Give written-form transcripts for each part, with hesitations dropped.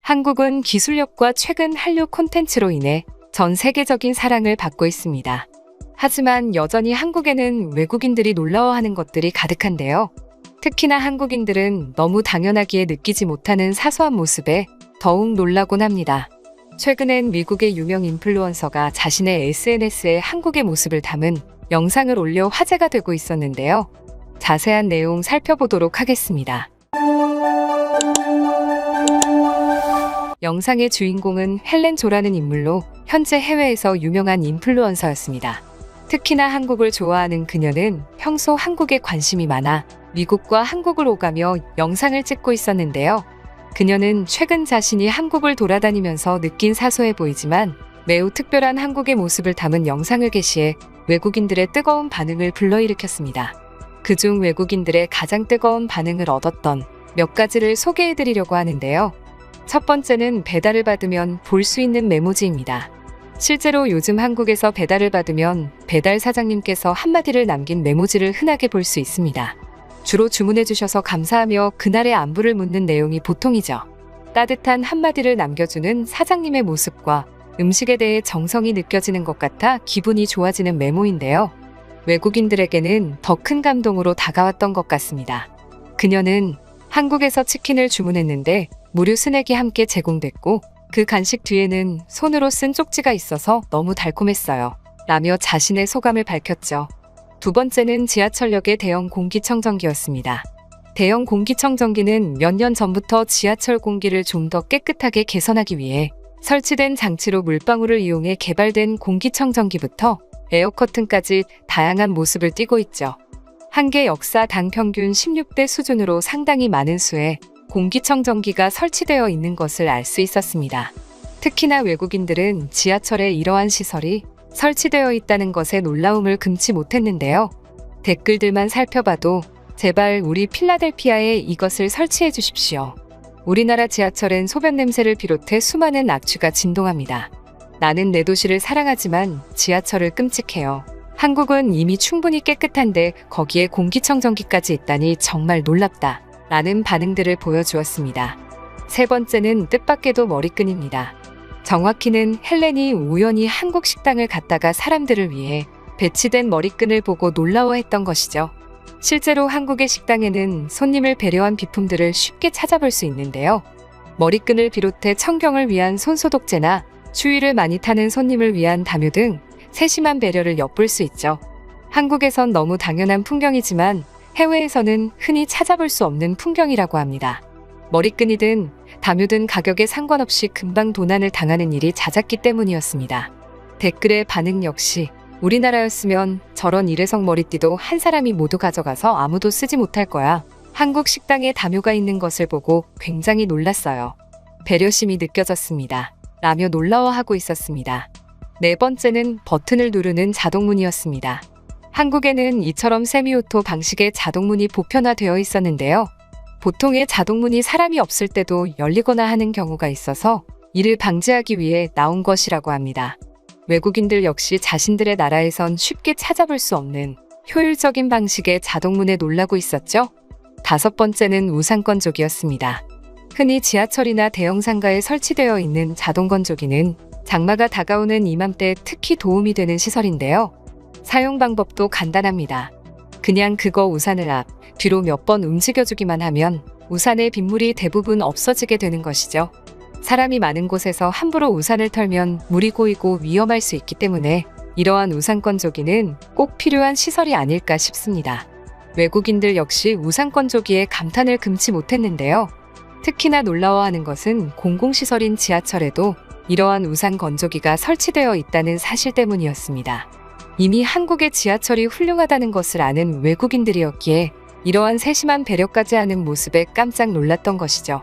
한국은 기술력과 최근 한류 콘텐츠로 인해 전 세계적인 사랑을 받고 있습니다. 하지만 여전히 한국에는 외국인들이 놀라워하는 것들이 가득한데요. 특히나 한국인들은 너무 당연하기에 느끼지 못하는 사소한 모습에 더욱 놀라곤 합니다. 최근엔 미국의 유명 인플루언서가 자신의 SNS에 한국의 모습을 담은 영상을 올려 화제가 되고 있었는데요. 자세한 내용 살펴보도록 하겠습니다. 영상의 주인공은 헬렌 조라는 인물로 현재 해외에서 유명한 인플루언서였습니다. 특히나 한국을 좋아하는 그녀는 평소 한국에 관심이 많아 미국과 한국을 오가며 영상을 찍고 있었는데요. 그녀는 최근 자신이 한국을 돌아다니면서 느낀 사소해 보이지만 매우 특별한 한국의 모습을 담은 영상을 게시해 외국인들의 뜨거운 반응을 불러일으켰습니다. 그중 외국인들의 가장 뜨거운 반응을 얻었던 몇 가지를 소개해드리려고 하는데요. 첫 번째는 배달을 받으면 볼 수 있는 메모지입니다. 실제로 요즘 한국에서 배달을 받으면 배달 사장님께서 한마디를 남긴 메모지를 흔하게 볼 수 있습니다. 주로 주문해주셔서 감사하며 그날의 안부를 묻는 내용이 보통이죠. 따뜻한 한마디를 남겨주는 사장님의 모습과 음식에 대해 정성이 느껴지는 것 같아 기분이 좋아지는 메모인데요. 외국인들에게는 더 큰 감동으로 다가왔던 것 같습니다. 그녀는 한국에서 치킨을 주문했는데 무료 스낵이 함께 제공됐고 그 간식 뒤에는 손으로 쓴 쪽지가 있어서 너무 달콤했어요. 라며 자신의 소감을 밝혔죠. 두 번째는 지하철역의 대형 공기청정기였습니다. 대형 공기청정기는 몇 년 전부터 지하철 공기를 좀 더 깨끗하게 개선하기 위해 설치된 장치로 물방울을 이용해 개발된 공기청정기부터 에어커튼까지 다양한 모습을 띠고 있죠. 한 개 역사당 평균 16대 수준으로 상당히 많은 수의 공기청정기가 설치되어 있는 것을 알 수 있었습니다. 특히나 외국인들은 지하철에 이러한 시설이 설치되어 있다는 것에 놀라움을 금치 못했는데요. 댓글들만 살펴봐도 제발 우리 필라델피아에 이것을 설치해 주십시오. 우리나라 지하철엔 소변 냄새를 비롯해 수많은 악취가 진동합니다. 나는 내 도시를 사랑하지만 지하철을 끔찍해요. 한국은 이미 충분히 깨끗한데 거기에 공기청정기까지 있다니 정말 놀랍다. 라는 반응들을 보여주었습니다. 세 번째는 뜻밖에도 머리끈입니다. 정확히는 헬렌이 우연히 한국 식당을 갔다가 사람들을 위해 배치된 머리끈을 보고 놀라워했던 것이죠. 실제로 한국의 식당에는 손님을 배려한 비품들을 쉽게 찾아볼 수 있는데요. 머리끈을 비롯해 청경을 위한 손소독제나 추위를 많이 타는 손님을 위한 담요 등 세심한 배려를 엿볼 수 있죠. 한국에선 너무 당연한 풍경이지만 해외에서는 흔히 찾아볼 수 없는 풍경이라고 합니다. 머리끈이든 담요든 가격에 상관없이 금방 도난을 당하는 일이 잦았기 때문이었습니다. 댓글의 반응 역시 우리나라였으면 저런 일회성 머리띠도 한 사람이 모두 가져가서 아무도 쓰지 못할 거야. 한국 식당에 담요가 있는 것을 보고 굉장히 놀랐어요. 배려심이 느껴졌습니다. 라며 놀라워하고 있었습니다. 네 번째는 버튼을 누르는 자동문이었습니다. 한국에는 이처럼 세미오토 방식의 자동문이 보편화되어 있었는데요. 보통의 자동문이 사람이 없을 때도 열리거나 하는 경우가 있어서 이를 방지하기 위해 나온 것이라고 합니다. 외국인들 역시 자신들의 나라에선 쉽게 찾아볼 수 없는 효율적인 방식의 자동문에 놀라고 있었죠. 다섯 번째는 우산건조기였습니다. 흔히 지하철이나 대형 상가에 설치되어 있는 자동건조기는 장마가 다가오는 이맘때 특히 도움이 되는 시설인데요. 사용 방법도 간단합니다. 그냥 그거 우산을 앞, 뒤로 몇 번 움직여주기만 하면 우산의 빗물이 대부분 없어지게 되는 것이죠. 사람이 많은 곳에서 함부로 우산을 털면 물이 고이고 위험할 수 있기 때문에 이러한 우산건조기는 꼭 필요한 시설이 아닐까 싶습니다. 외국인들 역시 우산건조기에 감탄을 금치 못했는데요. 특히나 놀라워하는 것은 공공시설인 지하철에도 이러한 우산건조기가 설치되어 있다는 사실 때문이었습니다. 이미 한국의 지하철이 훌륭하다는 것을 아는 외국인들이었기에 이러한 세심한 배려까지 하는 모습에 깜짝 놀랐던 것이죠.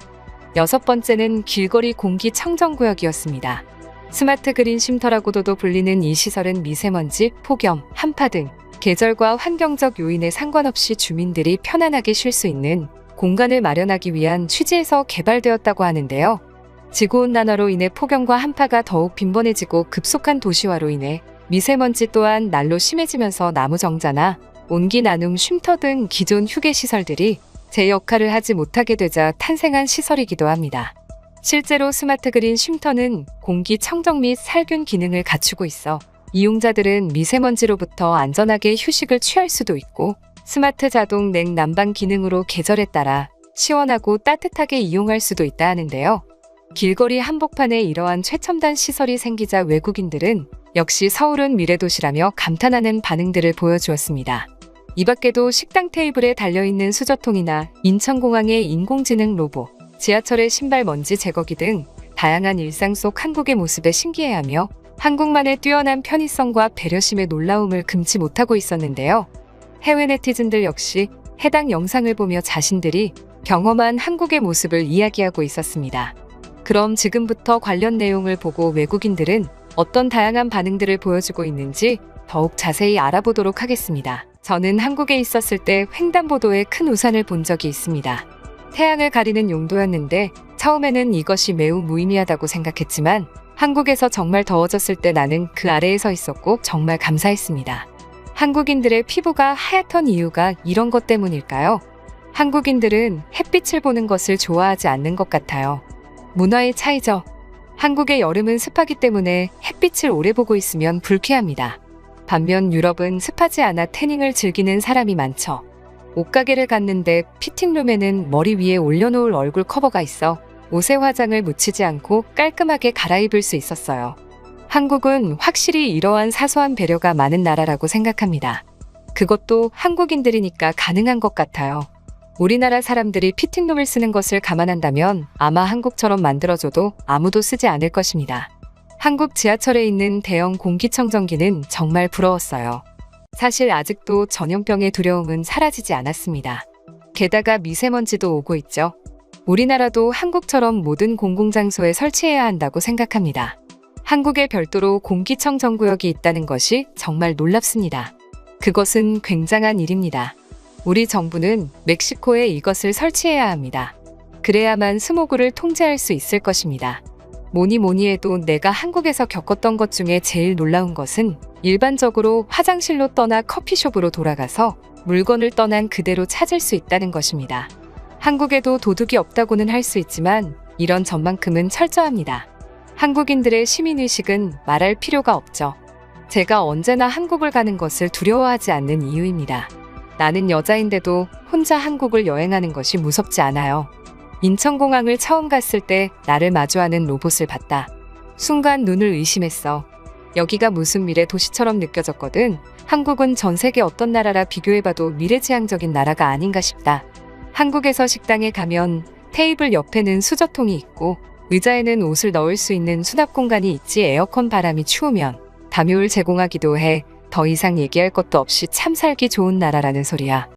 여섯 번째는 길거리 공기청정구역이었습니다. 스마트 그린 쉼터라고도 불리는 이 시설은 미세먼지, 폭염, 한파 등 계절과 환경적 요인에 상관없이 주민들이 편안하게 쉴 수 있는 공간을 마련하기 위한 취지에서 개발되었다고 하는데요. 지구온난화로 인해 폭염과 한파가 더욱 빈번해지고 급속한 도시화로 인해 미세먼지 또한 날로 심해지면서 나무정자나 온기 나눔 쉼터 등 기존 휴게 시설들이 제 역할을 하지 못하게 되자 탄생한 시설이기도 합니다. 실제로 스마트 그린 쉼터는 공기 청정 및 살균 기능을 갖추고 있어 이용자들은 미세먼지로부터 안전하게 휴식을 취할 수도 있고, 스마트 자동 냉 난방 기능으로 계절에 따라 시원하고 따뜻하게 이용할 수도 있다 하는데요. 길거리 한복판에 이러한 최첨단 시설이 생기자 외국인들은 역시 서울은 미래도시라며 감탄하는 반응들을 보여주었습니다. 이 밖에도 식당 테이블에 달려있는 수저통이나 인천공항의 인공지능 로봇, 지하철의 신발 먼지 제거기 등 다양한 일상 속 한국의 모습에 신기해하며 한국만의 뛰어난 편의성과 배려심의 놀라움을 금치 못하고 있었는데요. 해외 네티즌들 역시 해당 영상을 보며 자신들이 경험한 한국의 모습을 이야기하고 있었습니다. 그럼 지금부터 관련 내용을 보고 외국인들은 어떤 다양한 반응들을 보여주고 있는지 더욱 자세히 알아보도록 하겠습니다. 저는 한국에 있었을 때 횡단보도에 큰 우산을 본 적이 있습니다. 태양을 가리는 용도였는데 처음에는 이것이 매우 무의미하다고 생각했지만 한국에서 정말 더워졌을 때 나는 그 아래에 서 있었고 정말 감사했습니다. 한국인들의 피부가 하얗던 이유가 이런 것 때문일까요? 한국인들은 햇빛을 보는 것을 좋아하지 않는 것 같아요. 문화의 차이죠. 한국의 여름은 습하기 때문에 햇빛을 오래 보고 있으면 불쾌합니다. 반면 유럽은 습하지 않아 태닝을 즐기는 사람이 많죠. 옷가게를 갔는데 피팅룸에는 머리 위에 올려놓을 얼굴 커버가 있어 옷에 화장을 묻히지 않고 깔끔하게 갈아입을 수 있었어요. 한국은 확실히 이러한 사소한 배려가 많은 나라라고 생각합니다. 그것도 한국인들이니까 가능한 것 같아요. 우리나라 사람들이 피팅룸을 쓰는 것을 감안한다면 아마 한국처럼 만들어줘도 아무도 쓰지 않을 것입니다. 한국 지하철에 있는 대형 공기청정기는 정말 부러웠어요. 사실 아직도 전염병의 두려움은 사라지지 않았습니다. 게다가 미세먼지도 오고 있죠. 우리나라도 한국처럼 모든 공공장소에 설치해야 한다고 생각합니다. 한국에 별도로 공기청정구역이 있다는 것이 정말 놀랍습니다. 그것은 굉장한 일입니다. 우리 정부는 멕시코에 이것을 설치해야 합니다. 그래야만 스모그를 통제할 수 있을 것입니다. 뭐니 해도 내가 한국에서 겪었던 것 중에 제일 놀라운 것은 일반적으로 화장실로 떠나 커피숍으로 돌아가서 물건을 떠난 그대로 찾을 수 있다는 것입니다. 한국에도 도둑이 없다고는 할 수 있지만 이런 점만큼은 철저합니다. 한국인들의 시민의식은 말할 필요가 없죠. 제가 언제나 한국을 가는 것을 두려워하지 않는 이유입니다. 나는 여자인데도 혼자 한국을 여행하는 것이 무섭지 않아요. 인천공항을 처음 갔을 때 나를 마주하는 로봇을 봤다. 순간 눈을 의심했어. 여기가 무슨 미래 도시처럼 느껴졌거든. 한국은 전 세계 어떤 나라라 비교해봐도 미래지향적인 나라가 아닌가 싶다. 한국에서 식당에 가면 테이블 옆에는 수저통이 있고 의자에는 옷을 넣을 수 있는 수납 공간이 있지. 에어컨 바람이 추우면 담요를 제공하기도 해. 더 이상 얘기할 것도 없이 참 살기 좋은 나라라는 소리야.